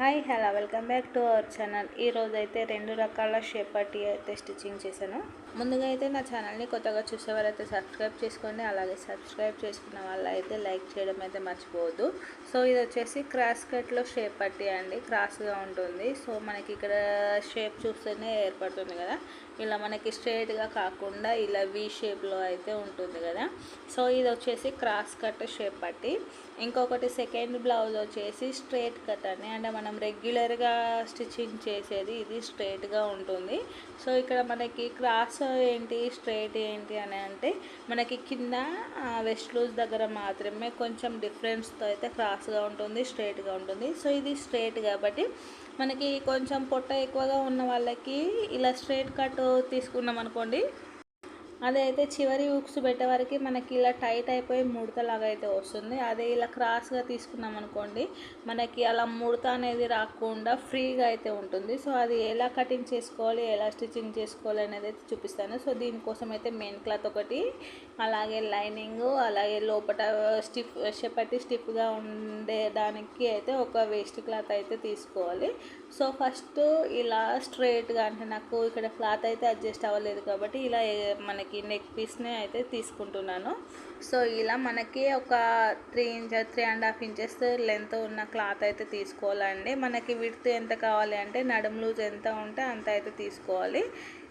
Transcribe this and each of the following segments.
Hi hello welcome back to our channel. ఈరోజు అయితే 2 రకాల షేప్ పట్టీ అయితే స్టిచ్చింగ్ చేశాను. ముందుగా అయితే నా ఛానల్ని కొత్తగా చూసేవారైతే సబ్స్క్రైబ్ చేసుకోండి. అలాగే సబ్స్క్రైబ్ చేసుకున్న వాళ్ళు అయితే లైక్ చేయడం అయితే మర్చిపోవద్దు. సో ఇది వచ్చేసి క్రాస్ కట్లో షేప్ పట్టీ అండి, క్రాస్గా ఉంటుంది. సో మనకి ఇక్కడ షేప్ చూస్తేనే ఏర్పడుతుంది కదా, ఇలా మనకి స్ట్రైట్గా కాకుండా ఇలా వి షేప్లో అయితే ఉంటుంది కదా. సో ఇది వచ్చేసి క్రాస్ కట్ షేప్ పట్టీ. ఇంకొకటి సెకండ్ బ్లౌజ్ వచ్చేసి స్ట్రైట్ కట్ అని, అంటే మనం రెగ్యులర్గా స్టిచ్చింగ్ చేసేది ఇది స్ట్రైట్గా ఉంటుంది. సో ఇక్కడ మనకి క్రాస్ ఏంటి స్ట్రైట్ ఏంటి అని అంటే మనకి కింద వెస్ట్ లూజ్ దగ్గర మాత్రమే కొంచెం డిఫరెన్స్తో అయితే క్రాస్గా ఉంటుంది, స్ట్రైట్గా ఉంటుంది. సో ఇది స్ట్రైట్ కాబట్టి మనకి కొంచెం పొట్ట ఎక్కువగా ఉన్న వాళ్ళకి ఇలా స్ట్రైట్ కట్ తీసుకున్నాం అనుకోండి, అదైతే చివరి హుక్స్ పెట్టే వరకు మనకి ఇలా టైట్ అయిపోయి ముడతలాగా అయితే వస్తుంది. అదే ఇలా క్రాస్గా తీసుకున్నాం అనుకోండి, మనకి అలా ముడత అనేది రాకుండా ఫ్రీగా అయితే ఉంటుంది. సో అది ఎలా కటింగ్ చేసుకోవాలి, ఎలా స్టిచ్చింగ్ చేసుకోవాలి అనేది అయితే చూపిస్తాను. సో దీనికోసం అయితే మెయిన్ క్లాత్ ఒకటి, అలాగే లైనింగ్, అలాగే లోపల షేప్ స్టిఫ్గా ఉండేదానికి అయితే ఒక వేస్ట్ క్లాత్ అయితే తీసుకోవాలి. సో ఫస్ట్ ఇలా స్ట్రైట్గా, అంటే నాకు ఇక్కడ క్లాత్ అయితే అడ్జస్ట్ అవ్వలేదు కాబట్టి ఇలా మనకి నెక్ పీస్ని అయితే తీసుకుంటున్నాను. సో ఇలా మనకి ఒక 3.5 ఇంచెస్ లెంత్ ఉన్న క్లాత్ అయితే తీసుకోవాలండి. మనకి విడ్త్ ఎంత కావాలి అంటే నడుము లూజ్ ఎంత ఉంటే అంత అయితే తీసుకోవాలి.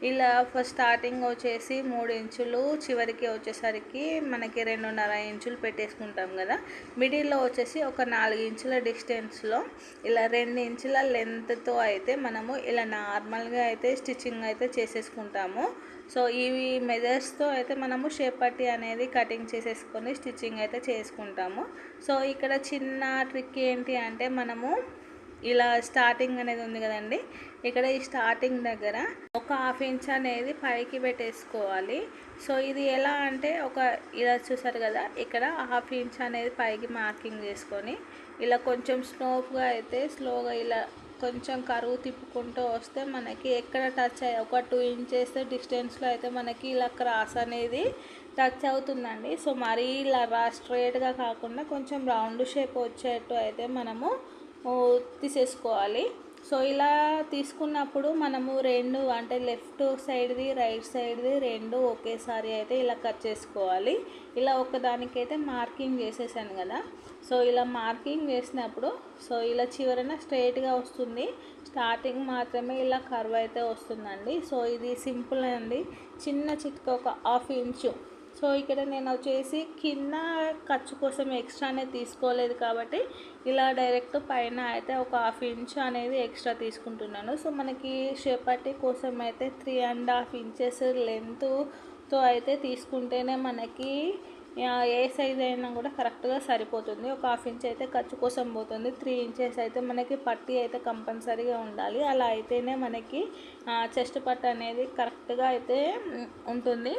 ఇలా ఫస్ట్ స్టార్టింగ్ వచ్చేసి 3 ఇంచులు, చివరికి వచ్చేసరికి మనకి 2.5 ఇంచులు పెట్టేసుకుంటాం కదా. మిడిల్లో వచ్చేసి ఒక 4 ఇంచుల డిస్టెన్స్లో ఇలా 2 ఇంచుల లెంత్తో అయితే మనము ఇలా నార్మల్గా అయితే స్టిచ్చింగ్ అయితే చేసేసుకుంటాము. సో ఈ మెజర్స్తో అయితే మనము షేప్ పట్టీ అనేది కటింగ్ చేసేసుకొని స్టిచ్చింగ్ అయితే చేసుకుంటాము. సో ఇక్కడ చిన్న ట్రిక్ ఏంటి అంటే మనము ఇలా స్టార్టింగ్ అనేది ఉంది కదండి, ఇక్కడ ఈ స్టార్టింగ్ దగ్గర ఒక 1/2 ఇంచ్ అనేది పైకి పెట్టేసుకోవాలి. సో ఇది ఎలా అంటే ఇలా చూసారు కదా, ఇక్కడ 1/2 ఇంచ్ అనేది పైకి మార్కింగ్ చేసుకొని ఇలా కొంచెం స్లోగా ఇలా కొంచెం కరువు తిప్పుకుంటూ వస్తే మనకి ఎక్కడ టచ్ అయ్యి ఒక 2 ఇంచెస్ డిస్టెన్స్లో అయితే మనకి ఇలా క్రాస్ అనేది టచ్ అవుతుందండి. సో మరీ ఇలా స్ట్రైట్గా కాకుండా కొంచెం రౌండ్ షేప్ వచ్చేట్టు అయితే మనము తీసేసుకోవాలి. సో ఇలా తీసుకున్నప్పుడు మనము 2 అంటే లెఫ్ట్ సైడ్ది రైట్ సైడ్ది 2 ఒకేసారి అయితే ఇలా కట్ చేసుకోవాలి. ఇలా ఒకదానికైతే మార్కింగ్ చేసేసాను కదా. సో ఇలా మార్కింగ్ చేసినప్పుడు సో ఇలా చివరన స్ట్రైట్గా వస్తుంది, స్టార్టింగ్ మాత్రమే ఇలా కర్వ్ అయితే వస్తుందండి. సో ఇది సింపుల్ అండి, చిన్న చిట్కా, ఒక 1/2 ఇంచు. సో ఇక్కడ నేను వచ్చేసి కింద ఖర్చు కోసం ఎక్స్ట్రా అనేది తీసుకోలేదు కాబట్టి ఇలా డైరెక్ట్ పైన అయితే ఒక 1/2 ఇంచు అనేది ఎక్స్ట్రా తీసుకుంటున్నాను. సో మనకి షేప్ పట్టీ కోసం అయితే 3.5 ఇంచెస్ లెంత్తో అయితే తీసుకుంటేనే మనకి ఏ సైజ్ అయినా కూడా కరెక్ట్గా సరిపోతుంది. ఒక 1/2 ఇంచ్ అయితే ఖర్చు కోసం పోతుంది, 3 ఇంచెస్ అయితే మనకి పట్టీ అయితే కంపల్సరీగా ఉండాలి. అలా అయితేనే మనకి చెస్ట్ పట్టు అనేది కరెక్ట్గా అయితే ఉంటుంది.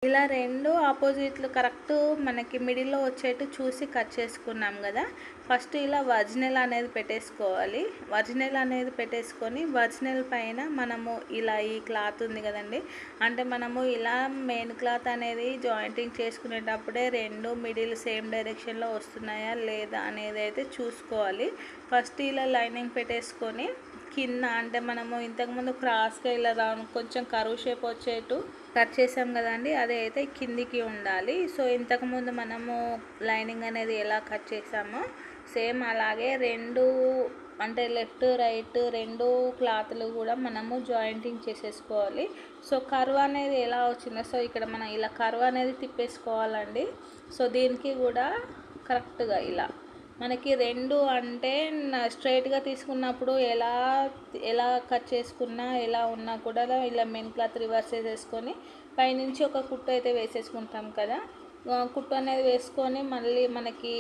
ఇలా 2 ఆపోజిట్లు కరెక్ట్ మనకి మిడిల్లో వచ్చేట్టు చూసి కట్ చేసుకున్నాం కదా. ఫస్ట్ ఇలా ఒరిజినల్ అనేది పెట్టేసుకోవాలి. ఒరిజినల్ అనేది పెట్టేసుకొని ఒరిజినల్ పైన మనము ఇలా ఈ క్లాత్ ఉంది కదండి, అంటే మనము ఇలా మెయిన్ క్లాత్ అనేది జాయింటింగ్ చేసుకునేటప్పుడే 2 మిడిల్ సేమ్ డైరెక్షన్లో వస్తున్నాయా లేదా అనేది అయితే చూసుకోవాలి. ఫస్ట్ ఇలా లైనింగ్ పెట్టేసుకొని కింద, అంటే మనము ఇంతకుముందు క్రాస్గా ఇలా రౌండ్ కొంచెం కరువు షేప్ వచ్చేట్టు కట్ చేసాం కదండి, అదే అయితే కిందికి ఉండాలి. సో ఇంతకుముందు మనము లైనింగ్ అనేది ఎలా కట్ చేసామో సేమ్ అలాగే 2 అంటే లెఫ్ట్ రైట్ 2 క్లాత్లు కూడా మనము జాయింటింగ్ చేసేసుకోవాలి. సో కర్వ్ అనేది ఎలా వచ్చిందో, సో ఇక్కడ మనం ఇలా కర్వ్ అనేది తిప్పేసుకోవాలండి. సో దీనికి కూడా కరెక్ట్గా ఇలా మనకి 2 అంటే స్ట్రైట్గా తీసుకున్నప్పుడు ఎలా కట్ చేసుకున్నా ఎలా ఉన్నా కూడా ఇలా మెయిన్ క్లాత్ రివర్స్ చేసేసుకొని పైనుంచి ఒక కుట్టు అయితే వేసేసుకుంటాం కదా. కుట్టు అనేది వేసుకొని మళ్ళీ మనకి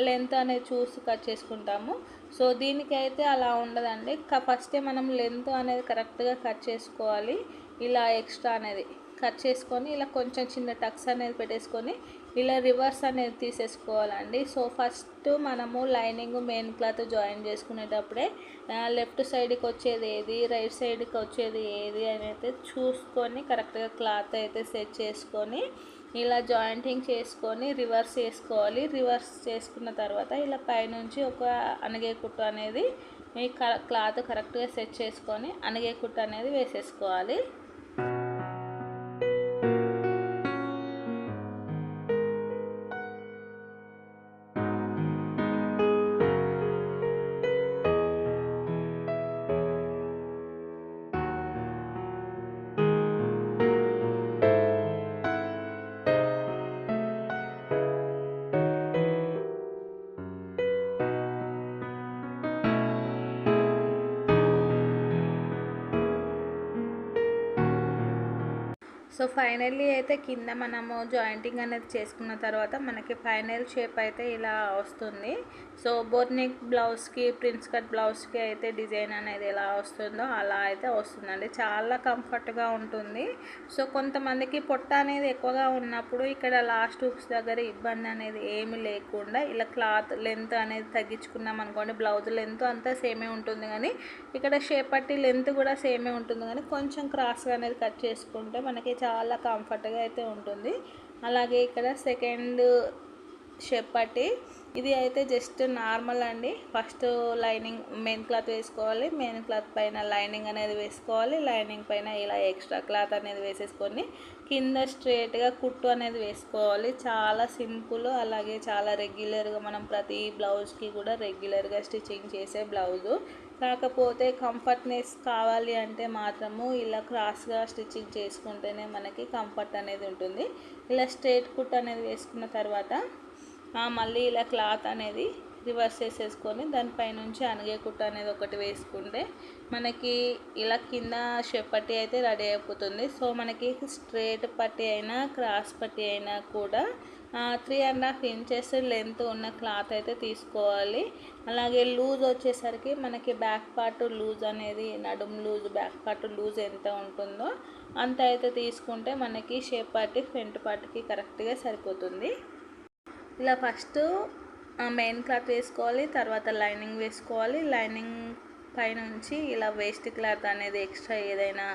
లెంత్ అనేది చూసి కట్ చేసుకుంటాము. సో దీనికైతే అలా ఉండదండి, ఫస్టే మనం లెంత్ అనేది కరెక్ట్గా కట్ చేసుకోవాలి. ఇలా ఎక్స్ట్రా అనేది కట్ చేసుకొని ఇలా కొంచెం చిన్న టక్స్ అనేది పెట్టేసుకొని ఇలా రివర్స్ అనేది తీసేసుకోవాలండి. సో ఫస్ట్ మనము లైనింగ్ మెయిన్ క్లాత్ జాయిన్ చేసుకునేటప్పుడే లెఫ్ట్ సైడ్కి వచ్చేది ఏది, రైట్ సైడ్కి వచ్చేది ఏది అని అయితే చూసుకొని కరెక్ట్గా క్లాత్ అయితే సెట్ చేసుకొని ఇలా జాయింటింగ్ చేసుకొని రివర్స్ చేసుకోవాలి. రివర్స్ చేసుకున్న తర్వాత ఇలా పైనుంచి ఒక అణిగే కుట్టు అనేది ఈ క్లాత్ కరెక్ట్గా సెట్ చేసుకొని అణిగే కుట్టు అనేది వేసేసుకోవాలి. సో ఫైనల్లీ అయితే కింద మనము జాయింటింగ్ అనేది చేసుకున్న తర్వాత మనకి ఫైనల్ షేప్ అయితే ఇలా వస్తుంది. సో బోట్ నెక్ బ్లౌజ్కి, ప్రిన్స్ కట్ బ్లౌజ్కి అయితే డిజైన్ అనేది ఎలా వస్తుందో అలా అయితే వస్తుందండి. చాలా కంఫర్ట్గా ఉంటుంది. సో కొంతమందికి పొట్ట అనేది ఎక్కువగా ఉన్నప్పుడు ఇక్కడ లాస్ట్ హుక్స్ దగ్గర ఇబ్బంది అనేది ఏమి లేకుండా ఇలా క్లాత్ లెంత్ అనేది తగ్గించుకున్నాం అనుకోండి, బ్లౌజ్ లెంత్ అంతా సేమే ఉంటుంది కానీ ఇక్కడ షేప్ పట్టి లెంత్ కూడా సేమే ఉంటుంది కానీ కొంచెం క్రాస్గా అనేది కట్ చేసుకుంటే మనకి చాలా కంఫర్ట్గా అయితే ఉంటుంది. అలాగే ఇక్కడ సెకండ్ షేప్ పట్టి ఇది అయితే జస్ట్ నార్మల్ అండి. ఫస్ట్ లైనింగ్ మెయిన్ క్లాత్ వేసుకోవాలి, మెయిన్ క్లాత్ పైన లైనింగ్ అనేది వేసుకోవాలి, లైనింగ్ పైన ఇలా ఎక్స్ట్రా క్లాత్ అనేది వేసేసుకొని కింద స్ట్రేట్గా కుట్టు అనేది వేసుకోవాలి. చాలా సింపుల్, అలాగే చాలా రెగ్యులర్గా మనం ప్రతి బ్లౌజ్కి కూడా రెగ్యులర్గా స్టిచ్చింగ్ చేసే బ్లౌజు. కాకపోతే కంఫర్ట్నెస్ కావాలి అంటే మాత్రము ఇలా క్రాస్గా స్టిచ్చింగ్ చేసుకుంటేనే మనకి కంఫర్ట్ అనేది ఉంటుంది. ఇలా స్ట్రేట్ కుట్ అనేది వేసుకున్న తర్వాత మళ్ళీ ఇలా క్లాత్ అనేది రివర్స్ చేసేసుకొని దానిపైనుంచి అణిగే కుట్టు అనేది ఒకటి వేసుకుంటే మనకి ఇలా కింద షేప్ పట్టి అయితే రెడీ అయిపోతుంది. సో మనకి స్ట్రేట్ పట్టి అయినా క్రాస్ పట్టి అయినా కూడా 3.5 ఇంచెస్ లెంత్ ఉన్న క్లాత్ అయితే తీసుకోవాలి. అలాగే లూజ్ వచ్చేసరికి మనకి బ్యాక్ పార్ట్ లూజ్ అనేది, నడుము లూజ్, బ్యాక్ పార్ట్ లూజ్ ఎంత ఉంటుందో అంత అయితే తీసుకుంటే మనకి షేప్ పట్టి ఫ్రంట్ పార్ట్కి కరెక్ట్గా సరిపోతుంది. ఇలా ఫస్ట్ మెయిన్ క్లాత్ వేసుకోవాలి, తర్వాత లైనింగ్ వేసుకోవాలి. లైనింగ్ పైనుంచి ఇలా వేస్ట్ క్లాత్ అనేది ఎక్స్ట్రా ఏదైనా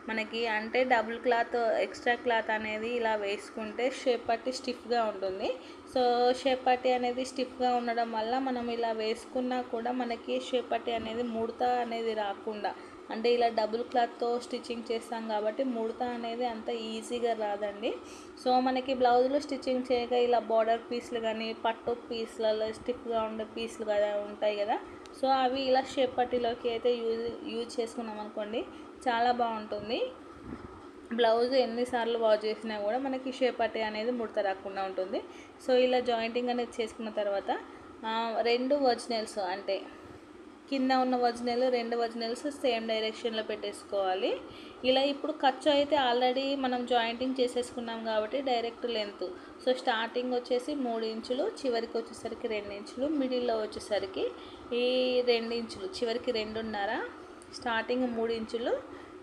మనకి అంటే డబుల్ క్లాత్ ఎక్స్ట్రా క్లాత్ అనేది ఇలా వేసుకుంటే షేప్ పట్టి స్టిఫ్గా ఉంటుంది. సో షేప్ పట్టి అనేది స్టిఫ్గా ఉండడం వల్ల మనం ఇలా వేసుకున్నా కూడా మనకి షేప్ పట్టి అనేది ముడత అనేది రాకుండా, అంటే ఇలా డబుల్ క్లాత్తో స్టిచ్చింగ్ చేస్తాం కాబట్టి ముడత అనేది అంత ఈజీగా రాదండి. సో మనకి బ్లౌజులు స్టిచ్చింగ్ చేయక ఇలా బార్డర్ పీస్లు కానీ పట్టు పీస్లలో స్టిఫ్గా ఉండే పీస్లు కదా ఉంటాయి కదా, సో అవి ఇలా షేప్ పట్టీలోకి అయితే యూజ్ చేసుకున్నాం అనుకోండి చాలా బాగుంటుంది. బ్లౌజ్ ఎన్నిసార్లు వాష్ చేసినా కూడా మనకి షేప్ పట్టి అనేది ముడత రాకుండా ఉంటుంది. సో ఇలా జాయింటింగ్ అనేది చేసుకున్న తర్వాత 2 ఒరిజినల్స్ అంటే కింద ఉన్న ఒరిజినల్ 2 ఒరిజినల్స్ సేమ్ డైరెక్షన్లో పెట్టేసుకోవాలి. ఇలా ఇప్పుడు ఖర్చు అయితే ఆల్రెడీ మనం జాయింటింగ్ చేసేసుకున్నాం కాబట్టి డైరెక్ట్ లెంత్. సో స్టార్టింగ్ వచ్చేసి 3 ఇంచులు, చివరికి వచ్చేసరికి 2 ఇంచులు, మిడిల్లో వచ్చేసరికి ఈ 2 ఇంచులు, చివరికి 2.5, స్టార్టింగ్ 3 ఇంచులు,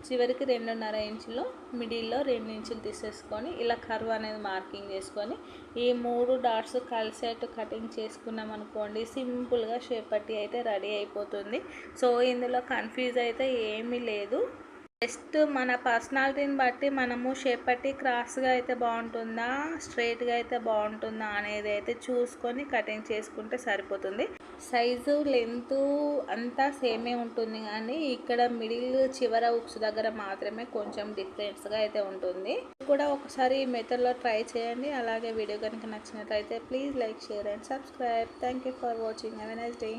చివరికి 2.5 ఇంచులు, మిడిల్లో 2 ఇంచులు తీసేసుకొని ఇలా కర్వ్ అనేది మార్కింగ్ చేసుకొని ఈ 3 డాట్స్ కలిసేట్టు కటింగ్ చేసుకున్నాం అనుకోండి సింపుల్గా షేప్ పట్టి అయితే రెడీ అయిపోతుంది. సో ఇందులో కన్ఫ్యూజ్ అయితే ఏమీ లేదు. జస్ట్ మన పర్సనాలిటీని బట్టి మనము షేప్ పట్టి క్రాస్గా అయితే బాగుంటుందా, స్ట్రైట్గా అయితే బాగుంటుందా అనేది అయితే చూసుకొని కటింగ్ చేసుకుంటే సరిపోతుంది. సైజు లెంత్ అంతా సేమే ఉంటుంది కానీ ఇక్కడ మిడిల్ చివర ఉక్స్ దగ్గర మాత్రమే కొంచెం డిఫరెన్స్గా అయితే ఉంటుంది. కూడా ఒకసారి ఈ మెథడ్లో ట్రై చేయండి. అలాగే వీడియో కనుక నచ్చినట్లయితే please like, share and subscribe. Thank you for watching. Have a nice day.